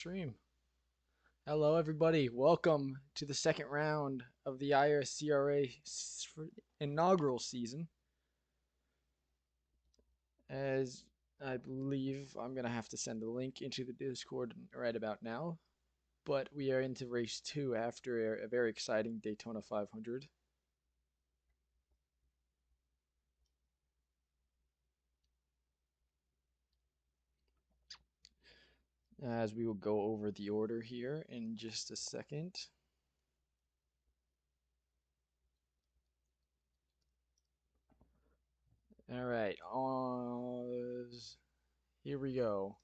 Stream. Hello, everybody. Welcome to the second round of the ISCRA inaugural season. As I believe I'm going to have to send the link into the Discord right about now. But we are into race 2 after a very exciting Daytona 500. As we will go over the order here in just a second. All right, here we go.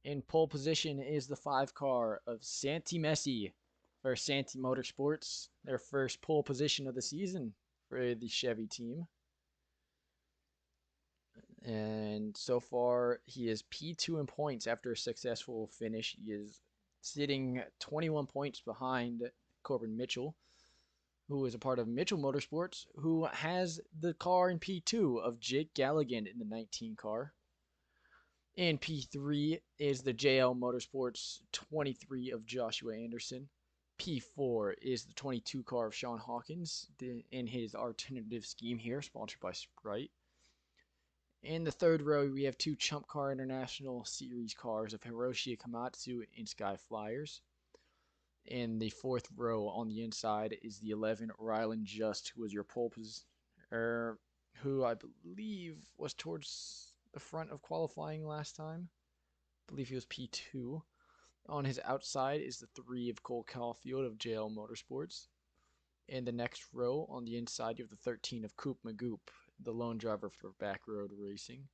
In pole position is the 5 car of Santi Messi for Santi Motorsports, their first pole position of the season for the Chevy team. And so far, he is P2 in points after a successful finish. He is sitting 21 points behind Corbin Mitchell, who is a part of Mitchell Motorsports, who has the car in P2 of Jake Galligan in the 19 car. In P3 is the JL Motorsports 23 of Joshua Anderson. P4 is the 22 car of Sean Hawkins in his alternative scheme here, sponsored by Sprite. In the third row, we have 2 Chump Car International Series cars of Hiroshi Komatsu and Sky Flyers. In the fourth row on the inside is the 11 Rylan Just, who was your pole who I believe was towards the front of qualifying last time. I believe he was P2. On his outside is the 3 of Cole Caulfield of JL Motorsports. In the next row on the inside, you have the 13 of Coop Magoop, the lone driver for Backroad Racing.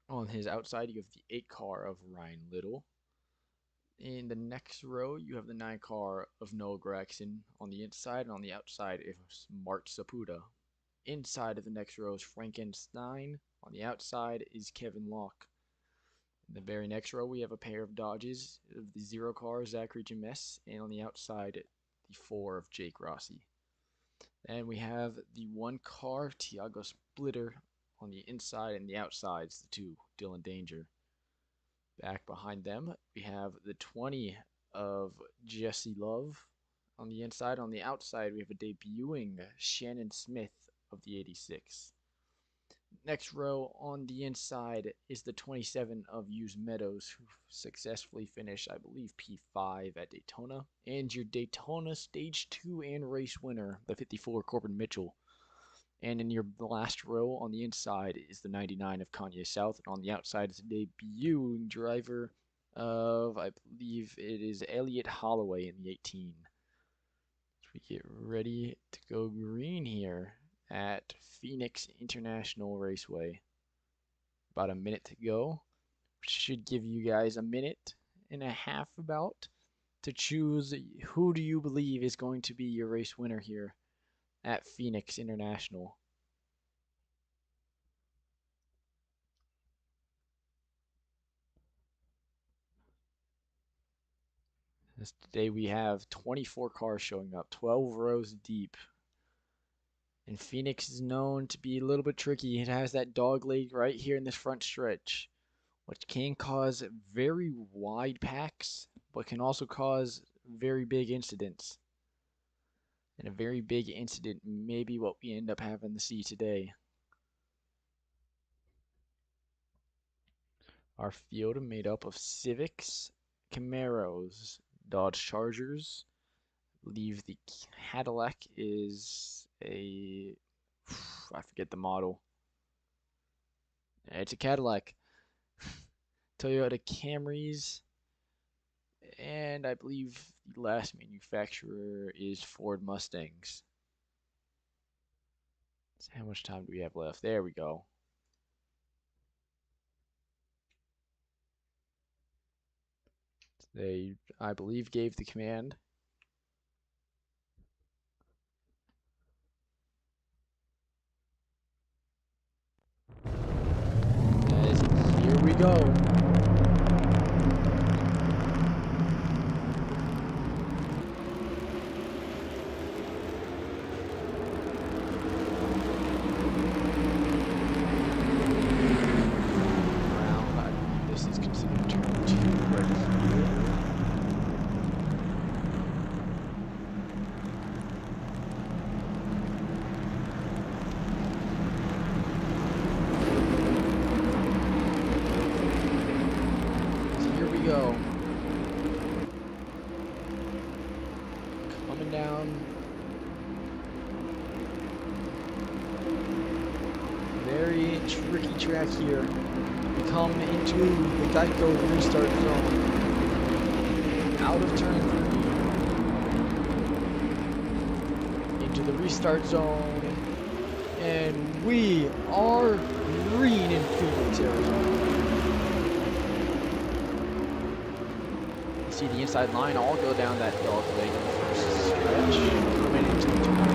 On his outside, you have the 8 car of Ryan Little. In the next row, you have the 9 car of Noah Gregson on the inside, and on the outside is Mart Saputa. Inside of the next row is Frankenstein. On the outside is Kevin Locke. In the very next row, we have a pair of Dodges of the 0 car, Zachary James, and on the outside, the 4 of Jake Rossi. And we have the 1 car, Tiago Splitter, on the inside, and the outside is the 2, Dylan Danger. Back behind them, we have the 20 of Jesse Love on the inside. On the outside, we have a debuting Shannon Smith of the 86. Next row on the inside is the 27 of Hughes Meadows, who successfully finished, I believe, P5 at Daytona. And your Daytona Stage 2 and race winner, the 54 Corbin Mitchell. And in your last row on the inside is the 99 of Kanye South. And on the outside is the debuting driver of, I believe it is Elliott Holloway in the 18. So we get ready to go green here at Pheonix International Raceway. About a minute to go. Should give you guys a minute and a half about to choose who do you believe is going to be your race winner here at Pheonix International. Today we have 24 cars showing up, 12 rows deep. And Pheonix is known to be a little bit tricky. It has that dog leg right here in this front stretch, which can cause very wide packs, but can also cause very big incidents. And a very big incident may be what we end up having to see today. Our field made up of Civics, Camaros, Dodge Chargers. I believe the Cadillac is a, I forget the model. It's a Cadillac. Toyota Camrys, and I believe the last manufacturer is Ford Mustangs. So how much time do we have left? There we go. They, I believe, gave the command. As here we go. go. Coming down. Very tricky track here. We come into the Geico restart zone. Out of turn 3. Into the restart zone. And we are green in Pheonix, Arizona. You see the inside line all go down that dog leg in the first stretch. Coming into the turn.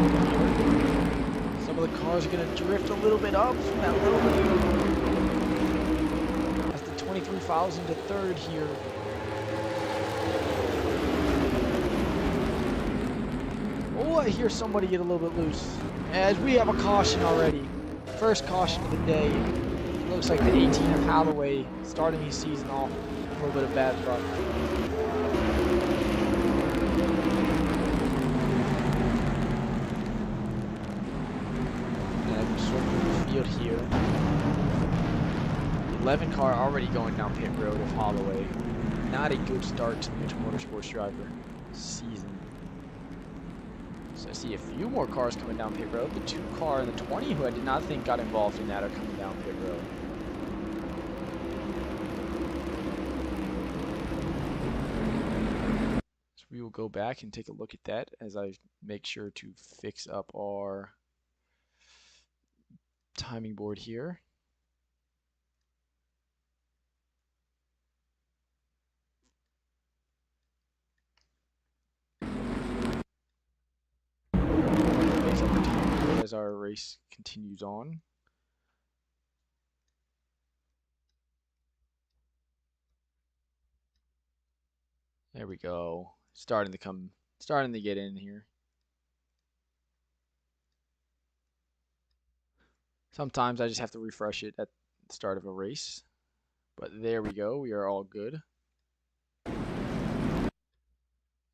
Some of the cars are going to drift a little bit up from that little lead. That's the 23 fouls into third here. Oh, I hear somebody get a little bit loose. As we have a caution already. First caution of the day. It looks like the 18 of Holloway starting his season off with a little bit of bad luck. Field here. 11 car already going down pit road of Holloway. Not a good start to the Mitchell Motorsports driver season. So I see a few more cars coming down pit road. The 2 car and the 20 who I did not think got involved in that are coming down pit road. So we will go back and take a look at that as I make sure to fix up our timing board here. As our race continues on. There we go. Starting to get in here. Sometimes I just have to refresh it at the start of a race. But there we go. We are all good.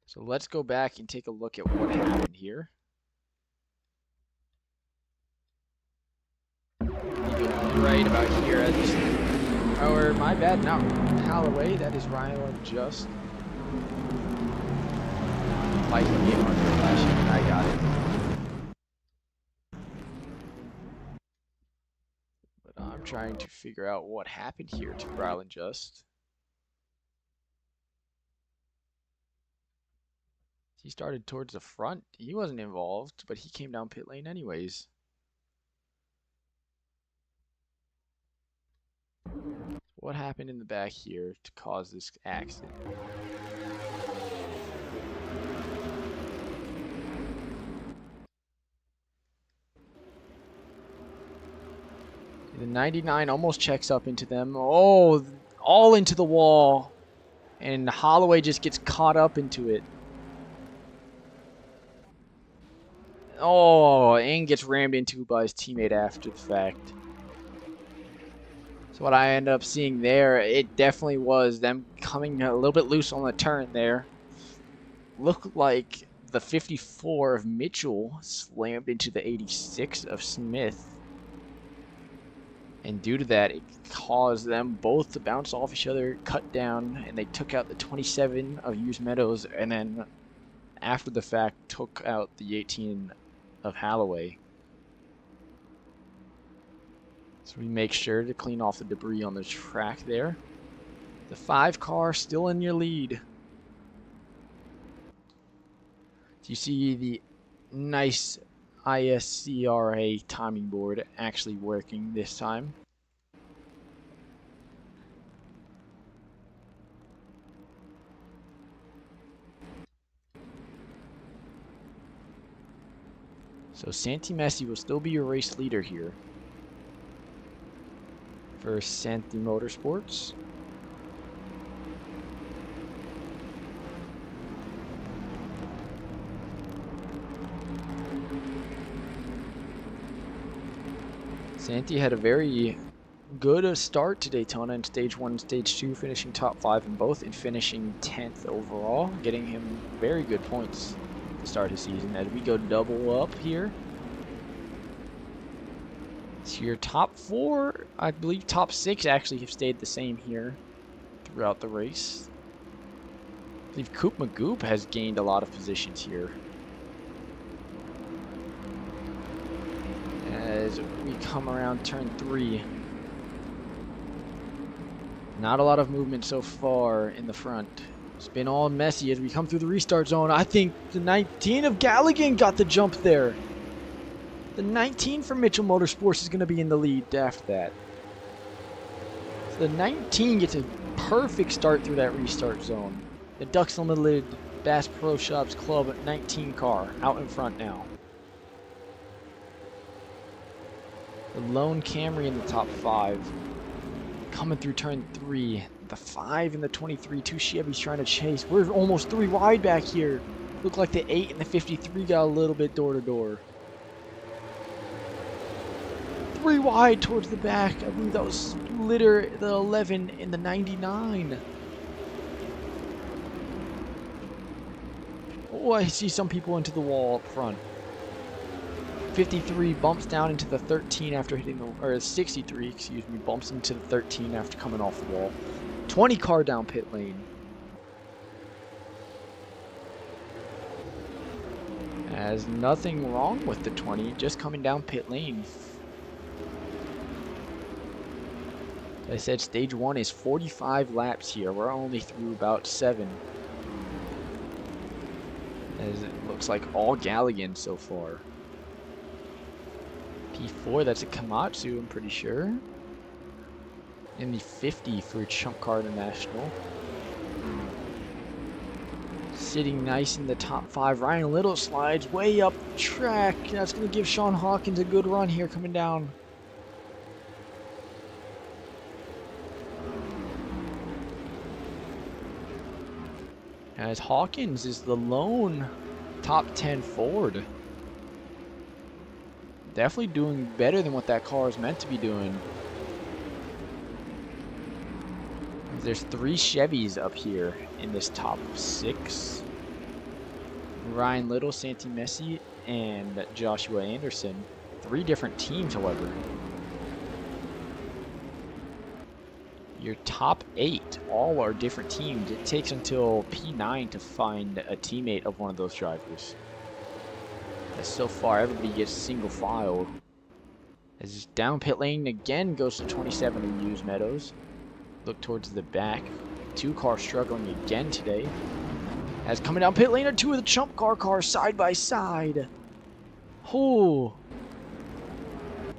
So let's go back and take a look at what happened here. Right about here. Or my bad, not Holloway. That is Ryan Just. Liking me on the flashing. I got it. But I'm trying to figure out what happened here to Rylan Just. He started towards the front. He wasn't involved, but he came down pit lane anyways. What happened in the back here to cause this accident? The 99 almost checks up into them. Oh, all into the wall. And Holloway just gets caught up into it. Oh, and gets rammed into by his teammate after the fact. So what I end up seeing there, it definitely was them coming a little bit loose on the turn there. Looked like the 54 of Mitchell slammed into the 86 of Smith. And due to that, it caused them both to bounce off each other, cut down, and they took out the 27 of Hughes Meadows, and then after the fact took out the 18 of Holloway. So we make sure to clean off the debris on the track there. The 5 car still in your lead. You see the nice ISCRA timing board actually working this time. So Santi Messi will still be your race leader here for Santi Motorsports. Santi had a very good start to Daytona in Stage 1 and Stage 2, finishing top 5 in both and finishing 10th overall, getting him very good points to start his season. As we go double up here. So your top 4, I believe top 6 actually have stayed the same here throughout the race. I believe Coop Magoop has gained a lot of positions here. As we come around turn 3. Not a lot of movement so far in the front. It's been all messy as we come through the restart zone. I think the 19 of Galligan got the jump there. The 19 for Mitchell Motorsports is going to be in the lead after that. So the 19 gets a perfect start through that restart zone. The Ducks Unlimited Bass Pro Shops Club 19 car out in front now. The lone Camry in the top 5. Coming through turn 3. The 5 and the 23. Two Chevys trying to chase. We're almost 3 wide back here. Look like the 8 and the 53 got a little bit door to door. 3 wide towards the back. I believe that was Splitter, the 11 and the 99. Oh, I see some people into the wall up front. 53 bumps down into the 13 after hitting the, or 63, excuse me, bumps into the 13 after coming off the wall. 20 car down pit lane. As nothing wrong with the 20, just coming down pit lane. As I said, stage 1 is 45 laps here. We're only through about 7. As it looks like all Galligan so far. P4, that's a Komatsu, I'm pretty sure. In the 50 for Chump Car International. Sitting nice in the top 5. Ryan Little slides way up the track. That's going to give Sean Hawkins a good run here coming down. As Hawkins is the lone top 10 Ford. Definitely doing better than what that car is meant to be doing. There's 3 Chevys up here in this top 6. Ryan Little, Santi Messi, and Joshua Anderson. 3 different teams, however. Your top 8 all are different teams. It takes until P9 to find a teammate of one of those drivers. As so far, everybody gets single file. As down pit lane again goes to 27 in Hughes Meadows. Look towards the back. 2 cars struggling again today. As coming down pit lane are 2 of the Chump Car cars side by side. Oh.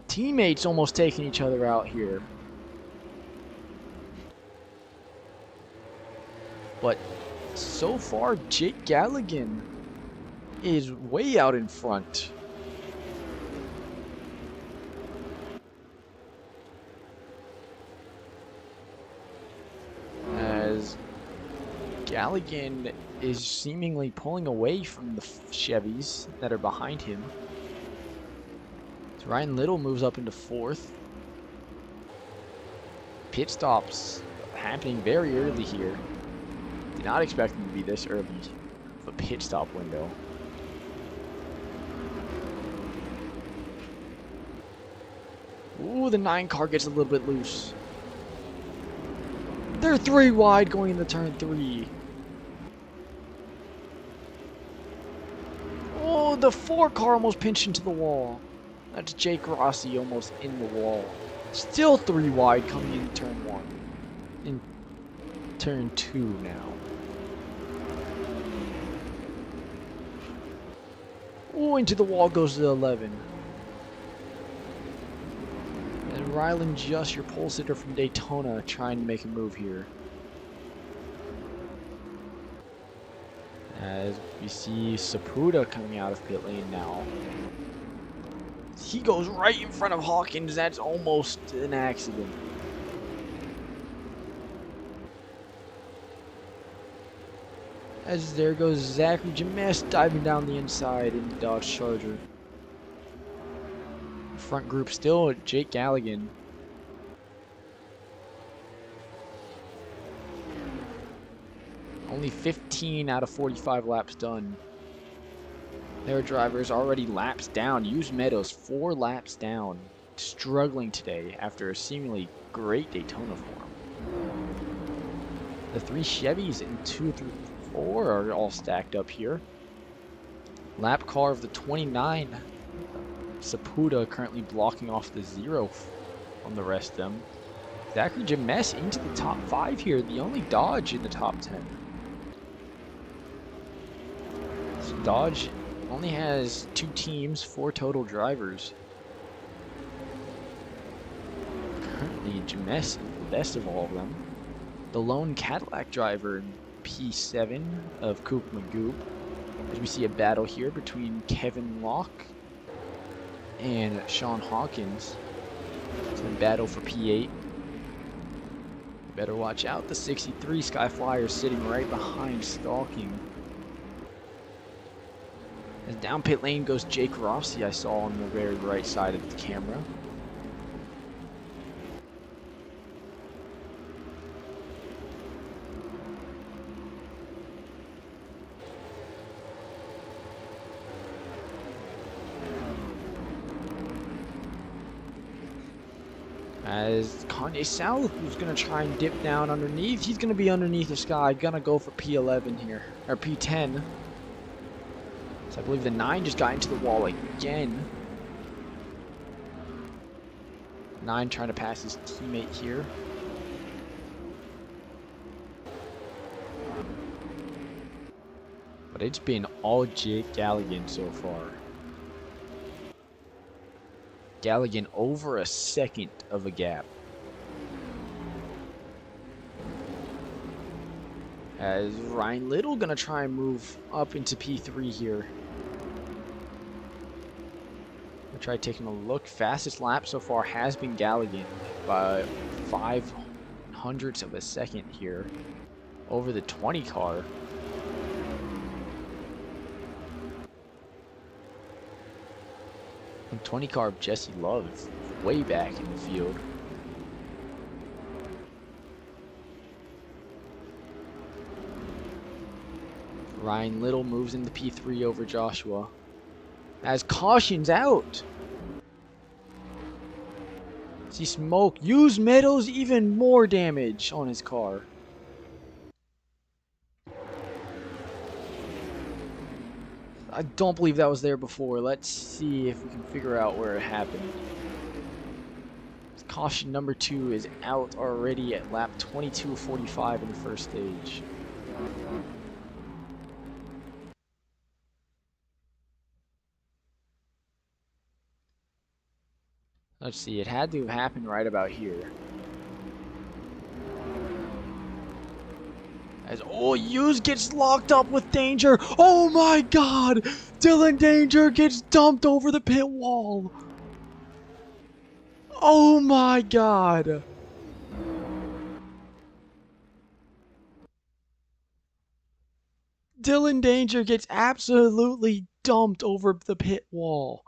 Teammates almost taking each other out here. But so far, Jake Galligan is way out in front. As Galligan is seemingly pulling away from the Chevys that are behind him. So Ryan Little moves up into 4th. Pit stops happening very early here. Did not expect him to be this early of a pit stop window. Ooh, the 9 car gets a little bit loose. They're 3 wide going into turn 3. Oh, the 4 car almost pinched into the wall. That's Jake Rossi almost in the wall. Still 3 wide coming in turn 1. In turn 2 now. Oh, into the wall goes the 11. And Rylan Just, your pole sitter from Daytona, trying to make a move here. As we see Sapuda coming out of pit lane now. He goes right in front of Hawkins. That's almost an accident. As there goes Zachary James diving down the inside in the Dodge Charger. Front group still Jake Galligan. Only 15 out of 45 laps done. Their drivers already laps down. Hughes Meadows 4 laps down. Struggling today after a seemingly great Daytona form. The 3 Chevys in 2 through 4 are all stacked up here. Lap car of the 29, Saputa, currently blocking off the 0 on the rest of them. Zachary James into the top 5 here, the only Dodge in the top 10. So Dodge only has 2 teams, 4 total drivers. Currently, James is the best of all of them. The lone Cadillac driver in P7 of Coop Magoo. As we see a battle here between Kevin Locke and Sean Hawkins. It's a battle for P8. Better watch out. The 63 Sky Flyer sitting right behind, stalking. As down pit lane goes Jake Rossi, I saw on the very right side of the camera. As Kanye South, who's going to try and dip down underneath, he's going to be underneath the Sky, going to go for P11 here, or P10. So I believe the 9 just got into the wall again. 9 trying to pass his teammate here. But it's been all Jake Galligan so far. Galligan over a second of a gap. As Ryan Little gonna try and move up into P3 here. I'll try taking a look. Fastest lap so far has been Galligan by 0.05 of a second here over the 20 car. And 20 car of Jesse Love is way back in the field. Ryan Little moves into P3 over Joshua. As caution's out. See smoke. Use metals, even more damage on his car. I don't believe that was there before. Let's see if we can figure out where it happened. Caution number 2 is out already at lap 22:45 in the first stage. Let's see, it had to have happened right about here. As Hughes gets locked up with Danger. Oh my god! Dylan Danger gets dumped over the pit wall. Oh my god! Dylan Danger gets absolutely dumped over the pit wall.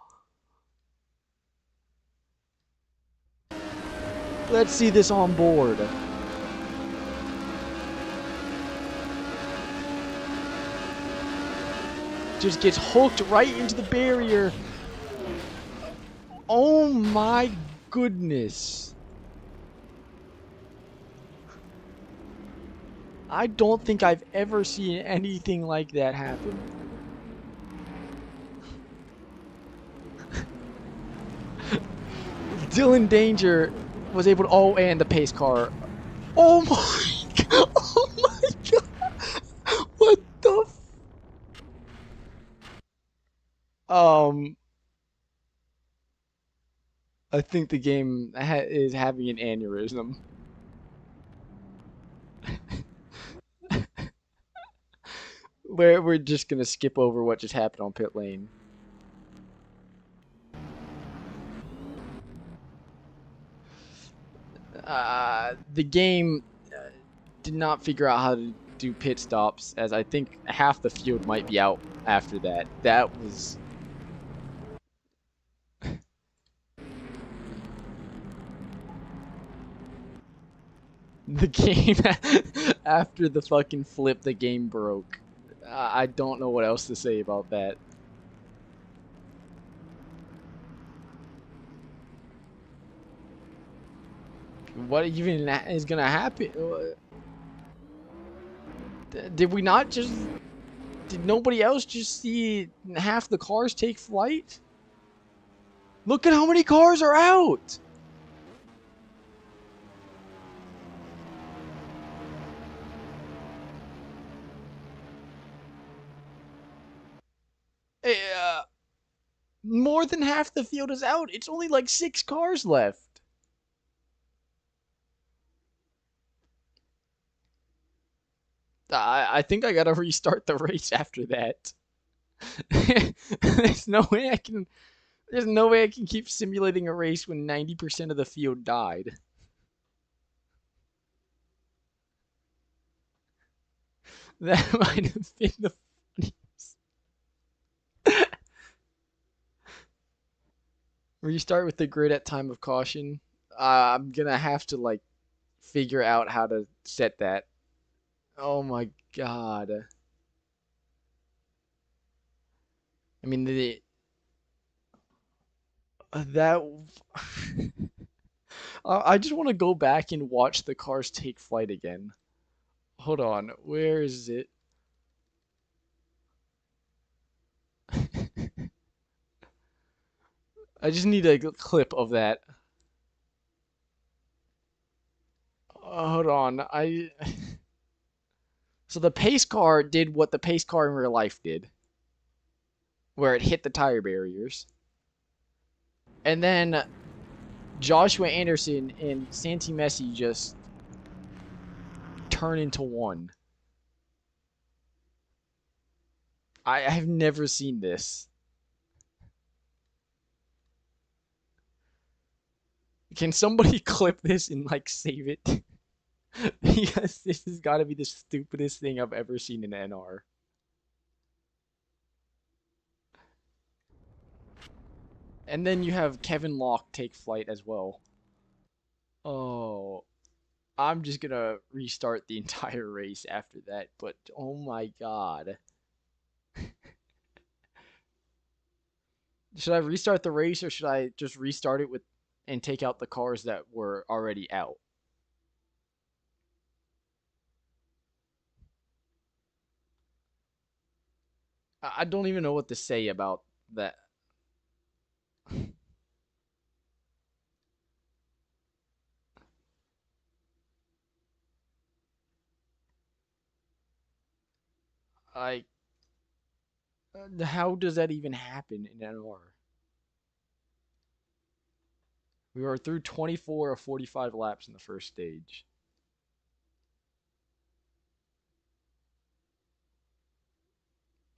Let's see this on board. Just gets hooked right into the barrier. Oh my goodness. I don't think I've ever seen anything like that happen. Dylan Danger was able to... Oh, and the pace car. Oh my god. Oh my god. What the... I think the game is having an aneurysm. We're just gonna skip over what just happened on pit lane. The game did not figure out how to do pit stops, as I think half the field might be out after that. That was... The game, after the fucking flip, the game broke. I don't know what else to say about that. What even is gonna happen? Did we not just... Did nobody else just see half the cars take flight? Look at how many cars are out! Uh, More than half the field is out. It's only like 6 cars left. I think I gotta restart the race after that. There's no way I can. There's no way I can keep simulating a race when 90% of the field died. That might have been the funniest. Restart with the grid at time of caution. I'm gonna have to like figure out how to set that. Oh my god. I mean that I just want to go back and watch the cars take flight again. Hold on, where is it? I just need a clip of that. Hold on, so the pace car did what the pace car in real life did, where it hit the tire barriers. And then Joshua Anderson and Santi Messi just turn into one. I have never seen this. Can somebody clip this and like save it? Because this has got to be the stupidest thing I've ever seen in NR. And then you have Kevin Locke take flight as well. Oh, I'm just gonna restart the entire race after that, but oh my god. Should I restart the race or should I just restart it with and take out the cars that were already out? I don't even know what to say about that. I How does that even happen in NR? We were through 24 of 45 laps in the first stage.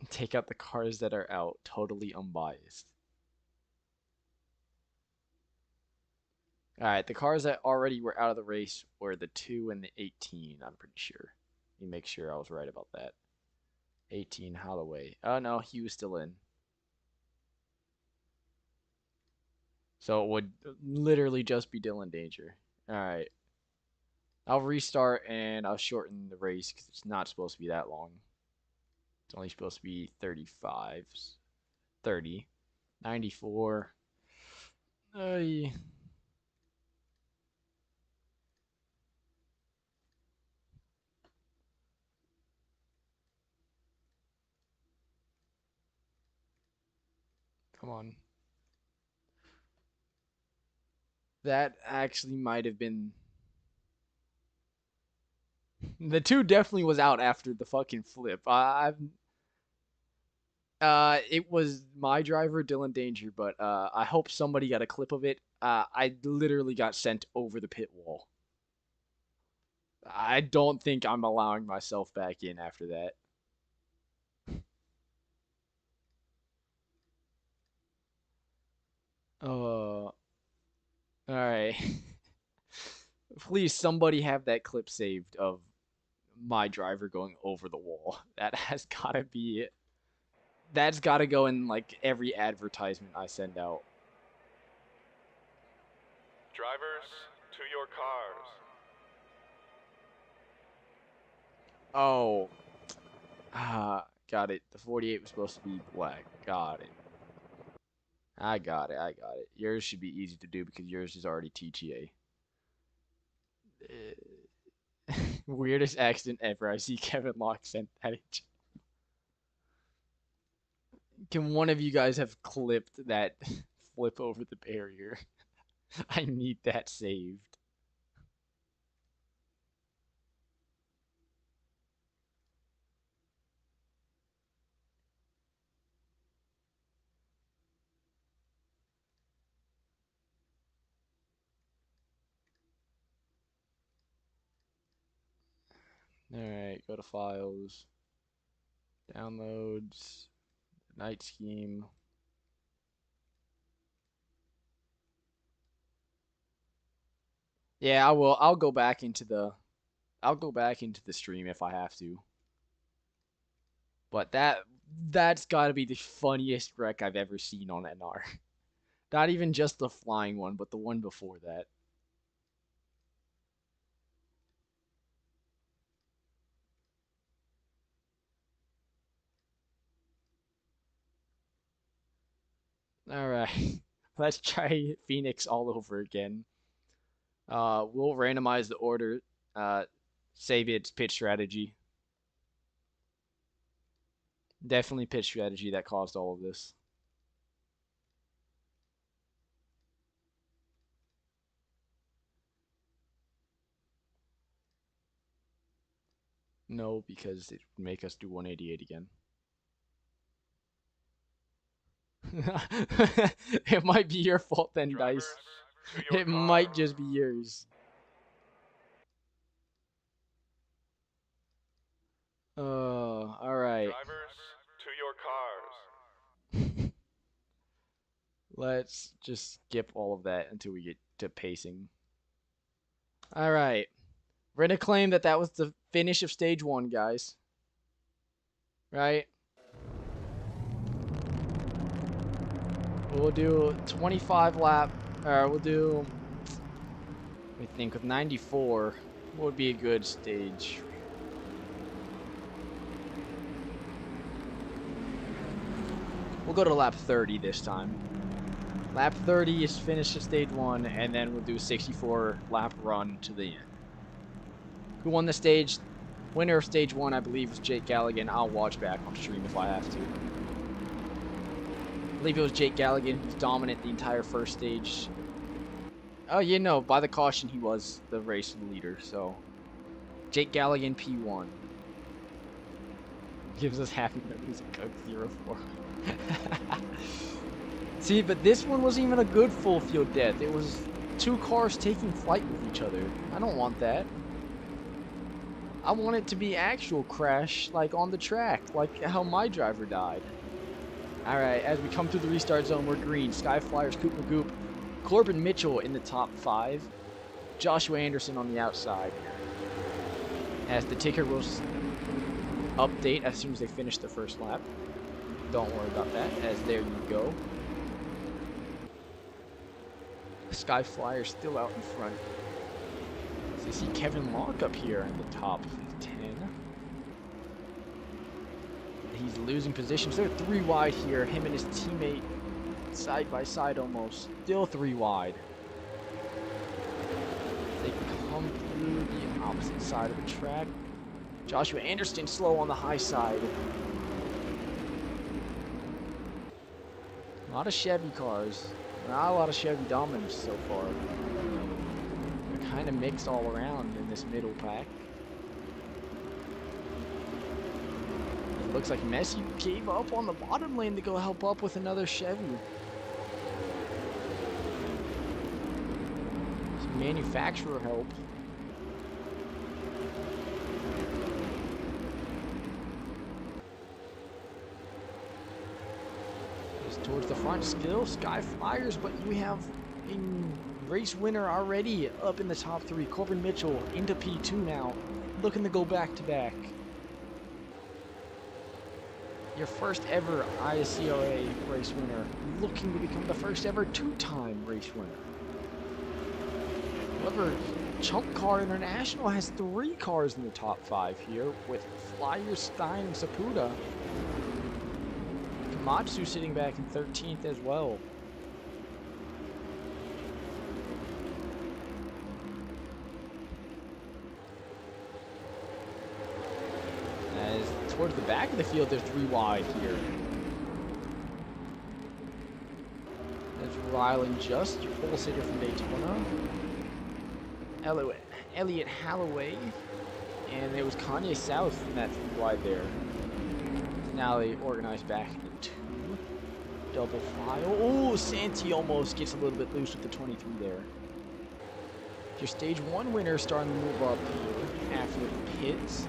Take out the cars that are out, totally unbiased. All right, the cars that already were out of the race were the 2 and the 18, I'm pretty sure. Let me make sure I was right about that. 18 Holloway. Oh no, he was still in. So it would literally just be Dylan Danger. All right. I'll restart and I'll shorten the race because it's not supposed to be that long. It's only supposed to be 35s. 30. 94. Uh, Come on. That actually might have been... The 2 definitely was out after the fucking flip. It was my driver, Dylan Danger, but I hope somebody got a clip of it. I literally got sent over the pit wall. I don't think I'm allowing myself back in after that. All right. Please, somebody have that clip saved of my driver going over the wall. That has gotta be it. That's gotta go in like every advertisement I send out. Drivers, to your cars. Oh, got it. The 48 was supposed to be black. Got it. I got it. I got it. Yours should be easy to do because yours is already TTA. Weirdest accident ever. I see Kevin Locke sent that. Can one of you guys have clipped that flip over the barrier? I need that saved. Alright, go to files, downloads, night scheme. Yeah, I will. I'll go back into the stream if I have to. But that's got to be the funniest wreck I've ever seen on NR. Not even just the flying one, but the one before that. All right. Let's try Pheonix all over again. We'll randomize the order. Save its pitch strategy. Definitely pitch strategy that caused all of this. No, because it would make us do 188 again. It might be your fault then, Drivers, Dice. to your It might cars. just be yours. All right. Drivers, to your cars. Let's just skip all of that until we get to pacing. All right. We're going to claim that that was the finish of stage 1, guys. Right? We'll do 25 lap, or we'll do, I think with 94, what would be a good stage? We'll go to lap 30 this time. Lap 30 is finish of stage 1, and then we'll do a 64 lap run to the end. Who won the stage? Winner of stage 1, I believe, was Jake Galligan. I'll watch back on stream if I have to. I believe it was Jake Galligan. He was dominant the entire first stage. Oh, you know, by the caution, he was the race leader, so. Jake Galligan, P1. Gives us happy memories of Coke 04. See, but this one wasn't even a good full field death. It was 2 cars taking flight with each other. I don't want that. I want it to be actual crash, like on the track, like how my driver died. Alright, as we come through the restart zone, we're green. Sky Flyers, Coop Magoop, Corbin Mitchell in the top 5. Joshua Anderson on the outside. As the ticker will update as soon as they finish the first lap. Don't worry about that, as there you go. Sky Flyers still out in front. So you see Kevin Locke up here in the top 10. He's losing positions. They're 3 wide here. Him and his teammate side by side almost. Still 3 wide. They come through the opposite side of the track. Joshua Anderson slow on the high side. A lot of Chevy cars. Not a lot of Chevy dominance so far. They're kind of mixed all around in this middle pack. It looks like Messi gave up on the bottom lane to go help up with another Chevy. Some manufacturer help. Towards the front still, Sky Flyers, but we have a race winner already up in the top 3. Corbin Mitchell into P2 now, looking to go back to back. Your first ever ISCRA race winner, looking to become the first ever 2-time race winner. However, Chump Car International has 3 cars in the top 5 here, with Flyers, Stein, and Sapuda. Matsu sitting back in 13th as well. towards the back of the field, they're 3 wide here. That's Rylan Just, your pole sitter from Daytona. Elliot Halloway. And it was Kanye South in that 3 wide there. Now they organize back into 2. Double file. Oh, Santi almost gets a little bit loose with the 23 there. Your stage 1 winner starting to move up here after the pits.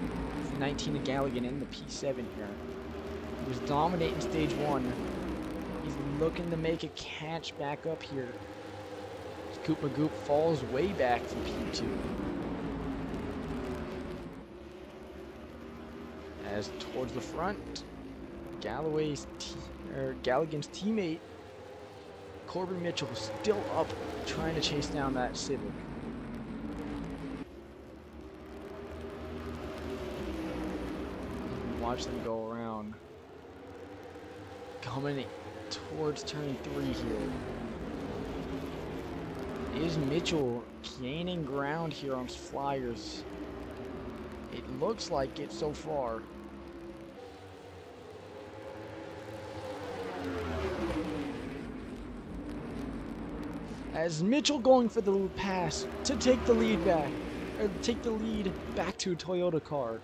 19 to Galligan in the P7 here. He was dominating stage 1. He's looking to make a catch back up here. Scoop Magoop falls way back from P2. As towards the front, Galligan's teammate Corbin Mitchell is still up trying to chase down that Civic. Watch them go around. Coming towards turn 3 here. Is Mitchell gaining ground here on his flyers? It looks like it so far. As Mitchell going for the pass to take the lead back, or take the lead back to a Toyota car,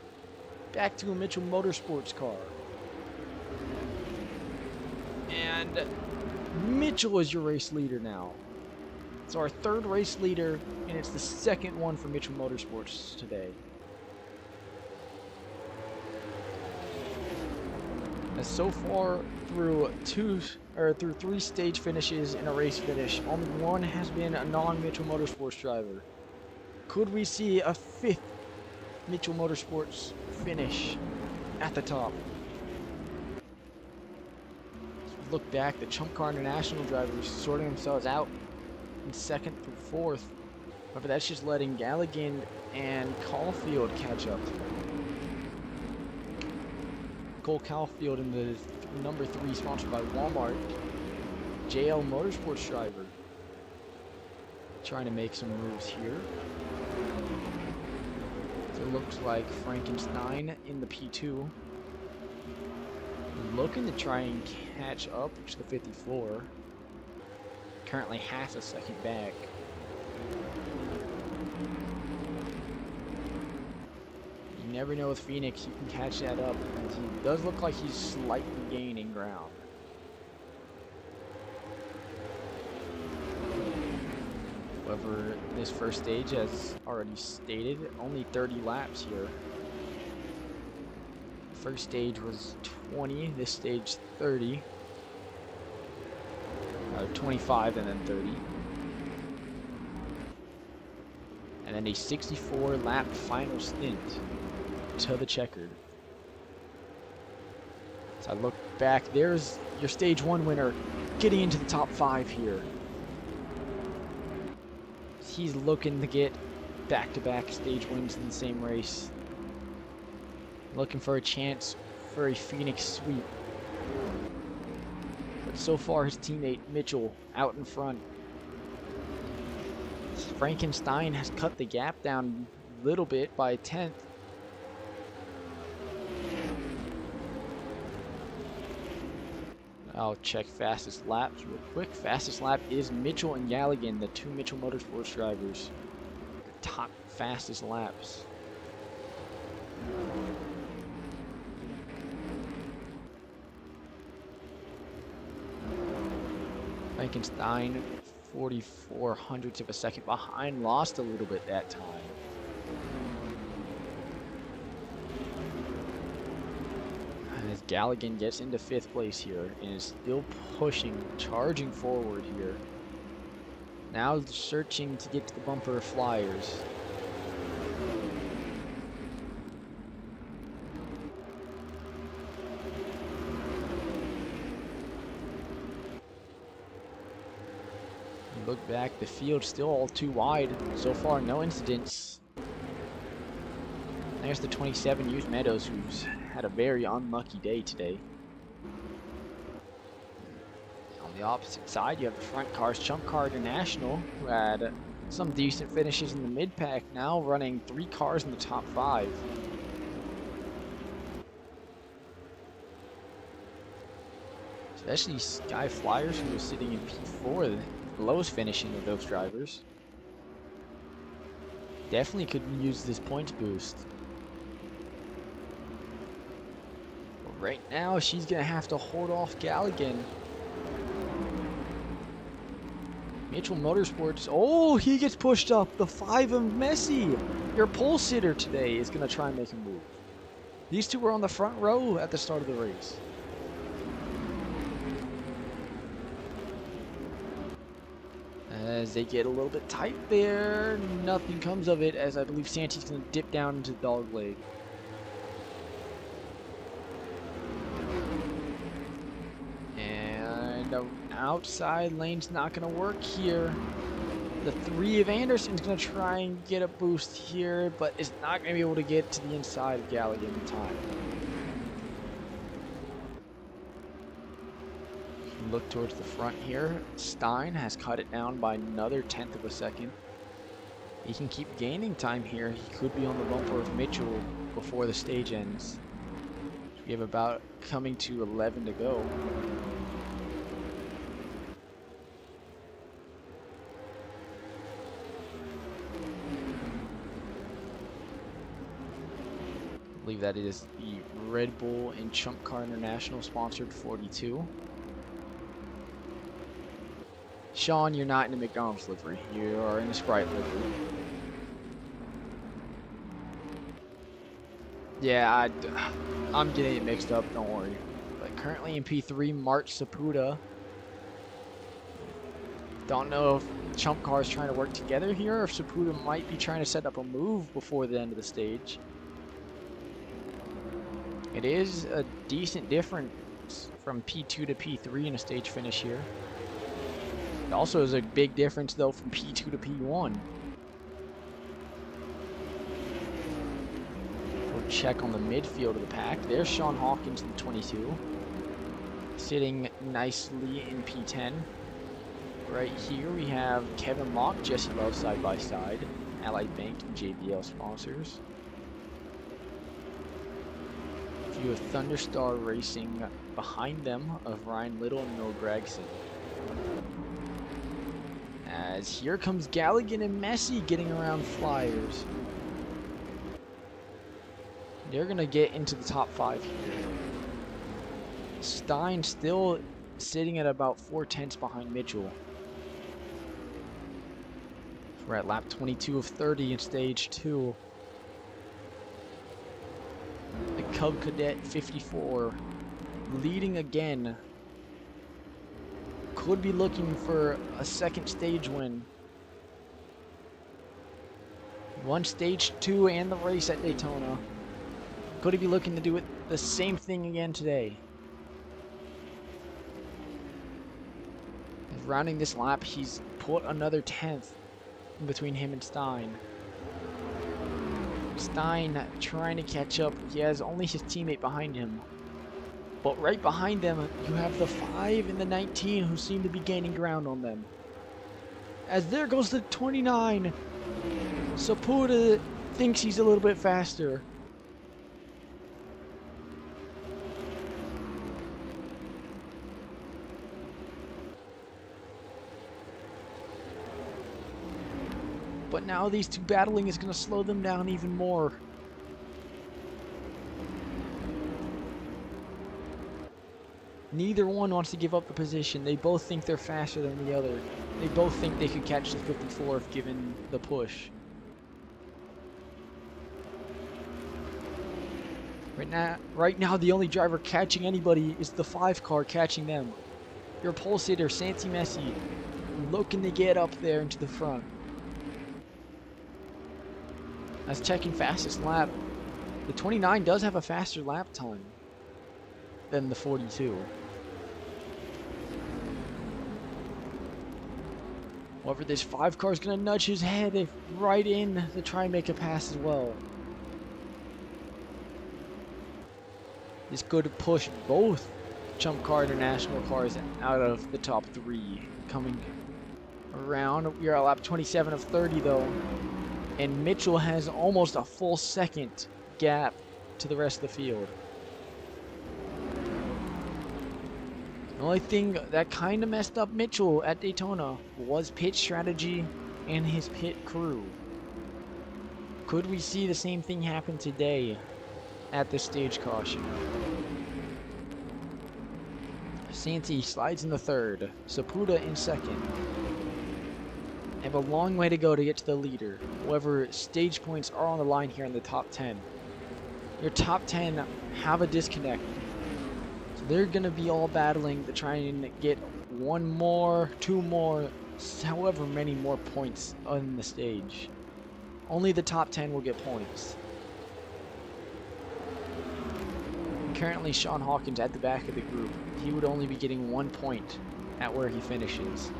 back to a Mitchell Motorsports car. And Mitchell is your race leader now. It's our 3rd race leader, and it's the 2nd one for Mitchell Motorsports today. As so far through 3 stage finishes and a race finish, only 1 has been a non-Mitchell Motorsports driver. Could we see a 5th Mitchell Motorsports finish at the top? Look back, the Chump Car International drivers sorting themselves out in 2nd through 4th. However, that's just letting Galligan and Caulfield catch up. Cole Caulfield in the number 3, sponsored by Walmart. JL Motorsports driver. Trying to make some moves here. So it looks like Frankenstein in the P2. Looking to try and catch up to the 54. Currently half a second back. You never know with Pheonix, you can catch that up. He does look like he's slightly gaining ground. However, this first stage, as already stated, only 30 laps here. First stage was 20, this stage 30. 25 and then 30. And then a 64 lap final stint to the checkered. So I look back, there's your stage 1 winner getting into the top 5 here. He's looking to get back-to-back stage wins in the same race. Looking for a chance for a Pheonix sweep. But so far his teammate Mitchell out in front. Frankenstein has cut the gap down a little bit by a 10th. I'll check fastest laps real quick. Fastest lap is Mitchell and Galligan, the 2 Mitchell Motorsports drivers. Top fastest laps. Frankenstein, 44 hundredths of a second behind, lost a little bit that time. And as Galligan gets into 5th place here and is still pushing, charging forward here. Now searching to get to the bumper of Flyers. Look back, the field's still all too wide. So far, no incidents. There's the 27, Hughes Meadows, who's had a very unlucky day today. On the opposite side, you have the front cars, Chump Car International, who had some decent finishes in the mid-pack, now running 3 cars in the top 5. Especially Sky Flyers, who was sitting in P4, the lowest finishing of those drivers. Definitely could use this points boost. But right now, she's going to have to hold off Galligan. Mitchell Motorsports. Oh, he gets pushed up. The 5 of Messi. Your pole sitter today is going to try and make a move. These two were on the front row at the start of the race. As they get a little bit tight there, nothing comes of it, as I believe Santi's going to dip down into the dog leg. And the outside lane's not going to work here. The 3 of Anderson's going to try and get a boost here, but is not going to be able to get to the inside of Galligan in time. Look towards the front here. Stein has cut it down by another 1/10 of a second. He can keep gaining time here. He could be on the bumper of Mitchell before the stage ends. We have about coming to 11 to go. I believe that is the Red Bull and Chump Car International sponsored 42. Sean, you're not in a McDonald's livery. You are in a Sprite livery. Yeah, I'm getting it mixed up, don't worry. But currently in P3, March Saputa. Don't know if Chump Car is trying to work together here, or if Saputa might be trying to set up a move before the end of the stage. It is a decent difference from P2 to P3 in a stage finish here. It also is a big difference, though, from P2 to P1. We'll check on the midfield of the pack. There's Sean Hawkins in 22. Sitting nicely in P10. Right here we have Kevin Mock, Jesse Love side by side. Allied Bank and JBL sponsors. A few of Thunderstar Racing behind them of Ryan Little and Noah Gregson. As here comes Galligan and Messi getting around Flyers. They're going to get into the top 5 here. Stein still sitting at about 4/10 behind Mitchell. We're at lap 22 of 30 in stage 2. The Cub Cadet 54 leading again. Could be looking for a second stage win. Won stage 2 and the race at Daytona. Could he be looking to do it the same thing again today? Rounding this lap, he's put another 10th in between him and Stein. Stein trying to catch up. He has only his teammate behind him. But right behind them, you have the 5 and the 19 who seem to be gaining ground on them. As there goes the 29. Saputa thinks he's a little bit faster. But now these two battling is going to slow them down even more. Neither one wants to give up the position. They both think they're faster than the other. They both think they could catch the 54 if given the push. Right now, the only driver catching anybody is the 5 car catching them. Your pole sitter, Santi Messi, looking to get up there into the front. As checking fastest lap, the 29 does have a faster lap time than the 42. However, this 5 car is going to nudge his head right in to try and make a pass as well. This could push both Chump Car International cars out of the top 3. Coming around, we are at lap 27 of 30 though. And Mitchell has almost a full second gap to the rest of the field. The only thing that kind of messed up Mitchell at Daytona was pit strategy and his pit crew. Could we see the same thing happen today at the stage caution? Santi slides in the third, Saputa in second. They have a long way to go to get to the leader. However, stage points are on the line here in the top 10. Your top 10 have a disconnect. So they're going to be all battling to try and get one more, two more, however many more points on the stage. Only the top 10 will get points. Currently, Sean Hawkins at the back of the group. He would only be getting 1 point at where he finishes.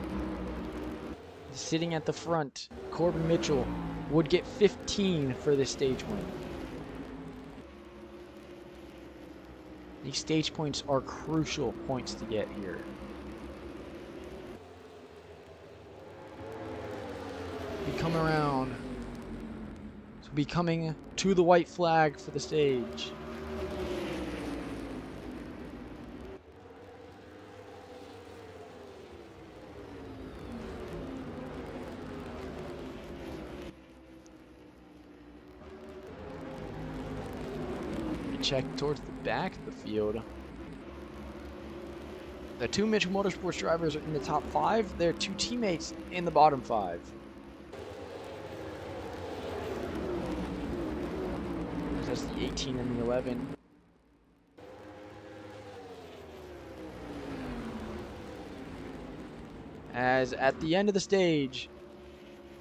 Sitting at the front, Corbin Mitchell would get 15 for this stage win. These stage points are crucial points to get here. We come around. So be coming to the white flag for the stage. Check towards the back of the field. The two Mitchell Motorsports drivers are in the top 5. Their two teammates in the bottom 5. That's the 18 and the 11. As at the end of the stage,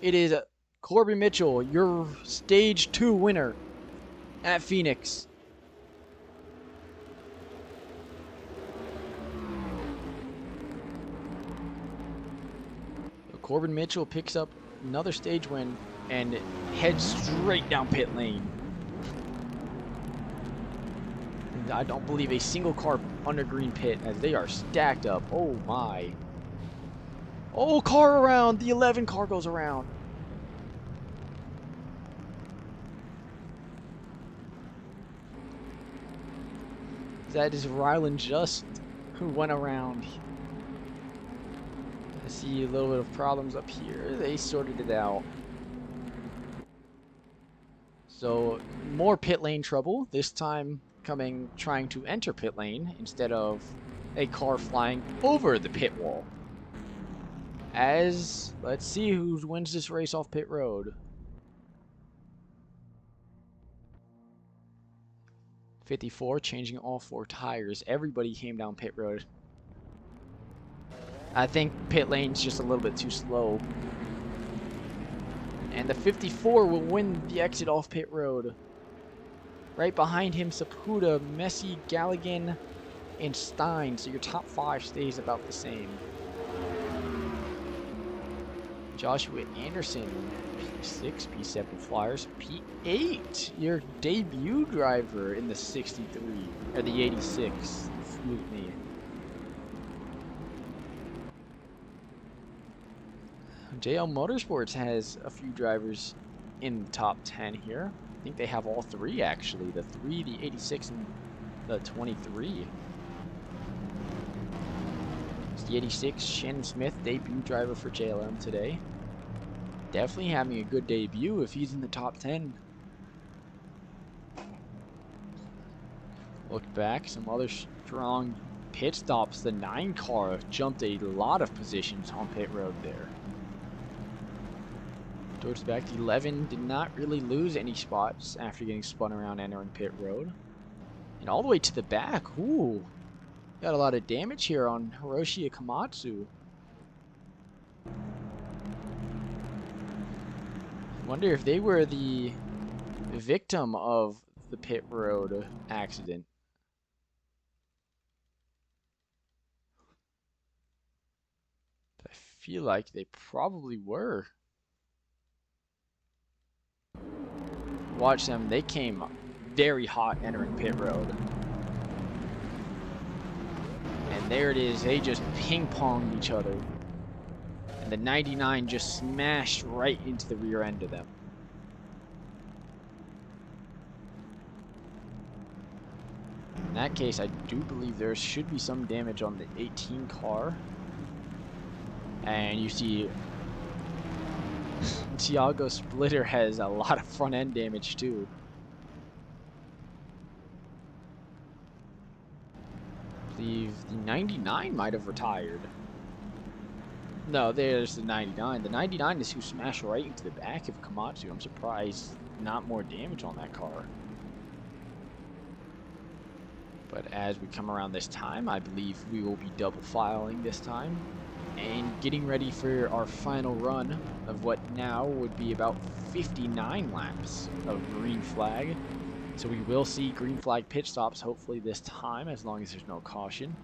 it is Corbin Mitchell, your stage 2 winner at Pheonix. Corbin Mitchell picks up another stage win and heads straight down pit lane. And I don't believe a single car under green pit as they are stacked up. Oh my. Oh, car around. The 11 car goes around. That is Rylan Just who went around. I see a little bit of problems up here. They sorted it out. So more pit lane trouble. This time trying to enter pit lane instead of a car flying over the pit wall. As let's see who wins this race off pit road. 54 changing all 4 tires. Everybody came down pit road. I think pit lane's just a little bit too slow. And the 54 will win the exit off pit road. Right behind him, Saputa, Messi, Galligan, and Stein. So your top 5 stays about the same. Joshua Anderson, P6, P7 Flyers, P8, your debut driver in the 63, or the 86, excuse me. JL Motorsports has a few drivers in the top 10 here. I think they have all 3 actually, the 3, the 86, and the 23. It's the 86, Shannon Smith, debut driver for JLM today. Definitely having a good debut if he's in the top 10. Look back, some other strong pit stops. The 9 car jumped a lot of positions on pit road there. Towards the back, the 11 did not really lose any spots after getting spun around entering pit road. And all the way to the back, ooh. Got a lot of damage here on Hiroshi Akamatsu. Wonder if they were the victim of the pit road accident. I feel like they probably were. Watch them, they came very hot entering pit road. And there it is, they just ping-ponged each other. And the 99 just smashed right into the rear end of them. that case, I do believe there should be some damage on the 18 car. And you see Tiago Splitter has a lot of front end damage too. I believe the 99 might have retired. No, there's the 99. The 99 is who smashed right into the back of Komatsu. I'm surprised not more damage on that car. But as we come around this time, I believe we will be double filing this time and getting ready for our final run of what now would be about 59 laps of green flag. So we will see green flag pit stops hopefully this time, as long as there's no caution.